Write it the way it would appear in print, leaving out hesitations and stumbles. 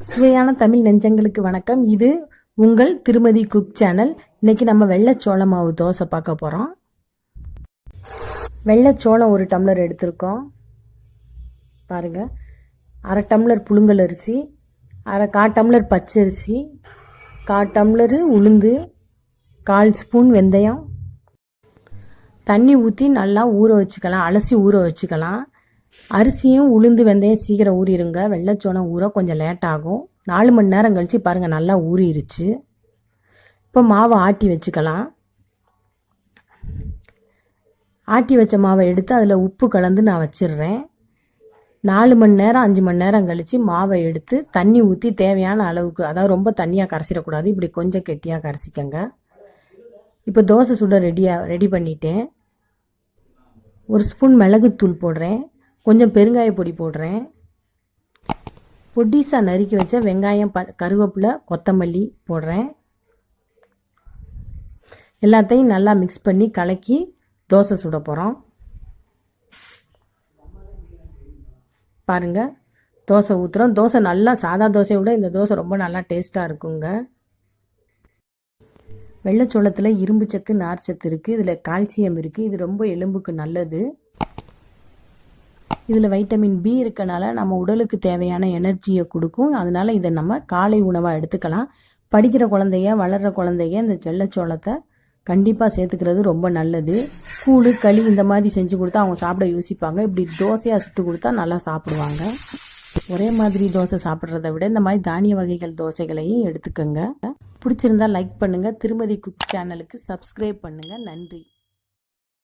சுவையான தமிழ் நெஞ்சங்களுக்கு வணக்கம். இது உங்கள் திருமதி குக் சேனல். இன்னைக்கு நம்ம வெள்ளைச்சோள மாவு தோசை பார்க்க போகிறோம். வெள்ளைச்சோளம் 1 டம்ளர் எடுத்திருக்கோம். பாருங்க, 1/2 டம்ளர் புழுங்கல் அரிசி, 1/4 டம்ளர் பச்சரிசி, 1/4 டம்ளர் உளுந்து, 1/4 ஸ்பூன் வெந்தயம். தண்ணி ஊற்றி நல்லா ஊற வச்சுக்கலாம், அலசி ஊற வச்சுக்கலாம். அரிசியும் உளுந்து வெந்தயம் சீக்கிரம் ஊறிடுங்க. வெள்ளைச்சோளம் ஊற கொஞ்சம் லேட் ஆகும். 4 மணி நேரம் கழித்து பாருங்கள், நல்லா ஊறிடுச்சு. இப்போ மாவை ஆட்டி வச்சுக்கலாம். ஆட்டி வச்ச மாவை எடுத்து அதில் உப்பு கலந்து நான் வச்சிடுறேன். 4 மணி நேரம் 5 மணி நேரம் கழித்து மாவை எடுத்து தண்ணி ஊற்றி தேவையான அளவுக்கு, அதாவது ரொம்ப தண்ணியாக கரைச்சிடக்கூடாது, இப்படி கொஞ்சம் கெட்டியாக கரைச்சிக்கங்க. இப்போ தோசை சுட ரெடி பண்ணிட்டேன். 1 ஸ்பூன் மிளகுத்தூள் போடுறேன், கொஞ்சம் பெருங்காய பொடி போடுறேன், பொடிசா நறுக்கி வச்ச வெங்காயம், கருவேப்பிலை, கொத்தமல்லி போடுறேன். எல்லாத்தையும் நல்லா மிக்ஸ் பண்ணி கலக்கி தோசை சுட போகிறோம். பாருங்கள், தோசை ஊற்றுறோம். தோசை நல்லா சாதா தோசையை விட இந்த தோசை ரொம்ப நல்லா டேஸ்ட்டாக இருக்குங்க. வெள்ளைச்சோளத்தில் இரும்பு சத்து, நார் சத்து இருக்குது, இதில் கால்சியம் இருக்குது. இது ரொம்ப எலும்புக்கு நல்லது. இதில் வைட்டமின் பி இருக்கனால நம்ம உடலுக்கு தேவையான எனர்ஜியை கொடுக்கும். அதனால் இதை நம்ம காலை உணவாக எடுத்துக்கலாம். படிக்கிற குழந்தைய, வளர்கிற குழந்தைய இந்த வெள்ளைச்சோளத்தை கண்டிப்பாக சேர்த்துக்கிறது ரொம்ப நல்லது. கூழ், களி இந்த மாதிரி செஞ்சு கொடுத்தா அவங்க சாப்பிட யோசிப்பாங்க. இப்படி தோசையாக சுட்டு கொடுத்தா நல்லா சாப்பிடுவாங்க. ஒரே மாதிரி தோசை சாப்பிட்றத விட இந்த மாதிரி தானிய வகைகள் தோசைகளையும் எடுத்துக்கோங்க. பிடிச்சிருந்தா லைக் பண்ணுங்கள். திருமதி குக் சேனலுக்கு சப்ஸ்கிரைப் பண்ணுங்கள். நன்றி.